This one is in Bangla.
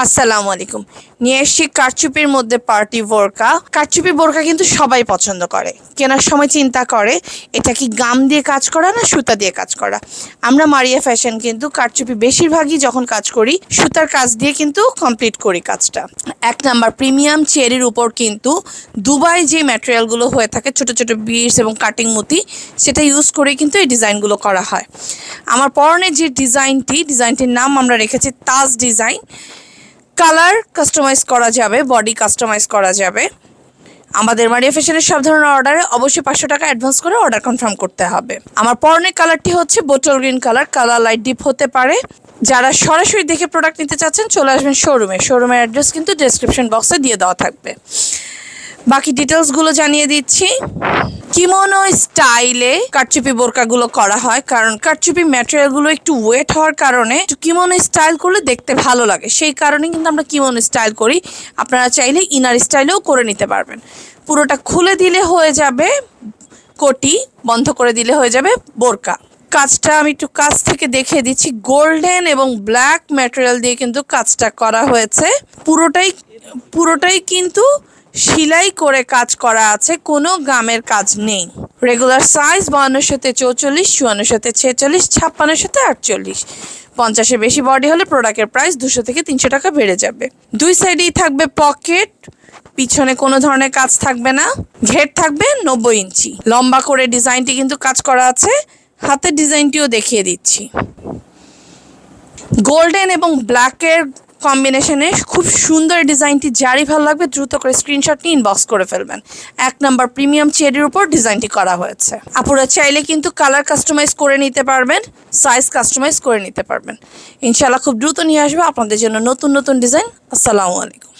আসসালামু আলাইকুম। নিয়ে এসেছি কারচুপির মধ্যে পার্টি বোরকা। কারচুপি বোরকা কিন্তু সবাই পছন্দ করে, কেনার সময় চিন্তা করে এটা কি গাম দিয়ে কাজ করা না সুতা দিয়ে কাজ করা। আমরা মারিয়া ফ্যাশন কিন্তু কারচুপি বেশিরভাগই যখন কাজ করি সুতার কাজ দিয়ে কিন্তু কমপ্লিট করি কাজটা। এক নাম্বার প্রিমিয়াম চেরির উপর কিন্তু দুবাই যে ম্যাটেরিয়ালগুলো হয়ে থাকে ছোট ছোট বিডস এবং কাটিং মতি, সেটা ইউজ করে কিন্তু এই ডিজাইনগুলো করা হয়। আমার পরনের যে ডিজাইনটির নাম আমরা রেখেছি তাজ ডিজাইন। কালার কাস্টমাইজ করা যাবে, বডি কাস্টমাইজ করা যাবে। আমাদের মারিয়া ফ্যাশনের সব ধরনের অর্ডারে অবশ্যই 500 টাকা অ্যাডভান্স করে অর্ডার কনফার্ম করতে হবে। আমার পরনের কালারটি হচ্ছে bottle green colour light deep হতে পারে। যারা সরাসরি দেখে প্রোডাক্ট নিতে চাচ্ছেন চলে আসবেন শোরুমের অ্যাড্রেস কিন্তু ডেসক্রিপশন বক্সে দিয়ে দেওয়া থাকবে। বাকি ডিটেলসগুলো জানিয়ে দিচ্ছি। কিমোনো স্টাইলে কারচুপি বোরকাগুলো করা হয়, কারণ কারচুপি ম্যাটেরিয়ালগুলো একটু ওয়েট হওয়ার কারণে একটু কিমোনো স্টাইল করলে দেখতে ভালো লাগে, সেই কারণে কিন্তু আমরা কিমোনো স্টাইল করি। আপনারা চাইলে ইনার স্টাইলেও করে নিতে পারবেন। পুরোটা খুলে দিলে হয়ে যাবে কোটি, বন্ধ করে দিলে হয়ে যাবে বোরকা। কাজটা আমি একটু কাছ থেকে দেখিয়ে দিচ্ছি। গোল্ডেন এবং ব্ল্যাক ম্যাটেরিয়াল দিয়ে কিন্তু কাজটা করা হয়েছে। পুরোটাই কিন্তু সেলাই করে কাজ করা আছে, কোনো গামের কাজ নেই। রেগুলার সাইজ 52-44, 54-46, 56-48, 50-এর বেশি বডি হলে প্রোডাক্টের প্রাইস 200 থেকে 300 টাকা বেড়ে যাবে। দুই সাইডেই থাকবে পকেট, পিছনে কোনো ধরনের কাজ থাকবে না। ঘের থাকবে 90 ইঞ্চি লম্বা করে। ডিজাইনটি কিন্তু কাজ করা আছে, হাতের ডিজাইনটিও দেখিয়ে দিচ্ছি। গোল্ডেন এবং ব্ল্যাকের কম্বিনেশনে খুব সুন্দর ডিজাইনটি। যারই ভালো লাগবে দ্রুত করে স্ক্রিনশট নিয়ে ইনবক্স করে ফেলবেন। এক নাম্বার প্রিমিয়াম চেরির উপর ডিজাইনটি করা হয়েছে। আপনারা চাইলে কিন্তু কালার কাস্টমাইজ করে নিতে পারবেন, সাইজ কাস্টমাইজ করে নিতে পারবেন। ইনশাআল্লাহ খুব দ্রুত নিয়ে আসবে আপনাদের জন্য নতুন নতুন ডিজাইন। আসসালামু আলাইকুম।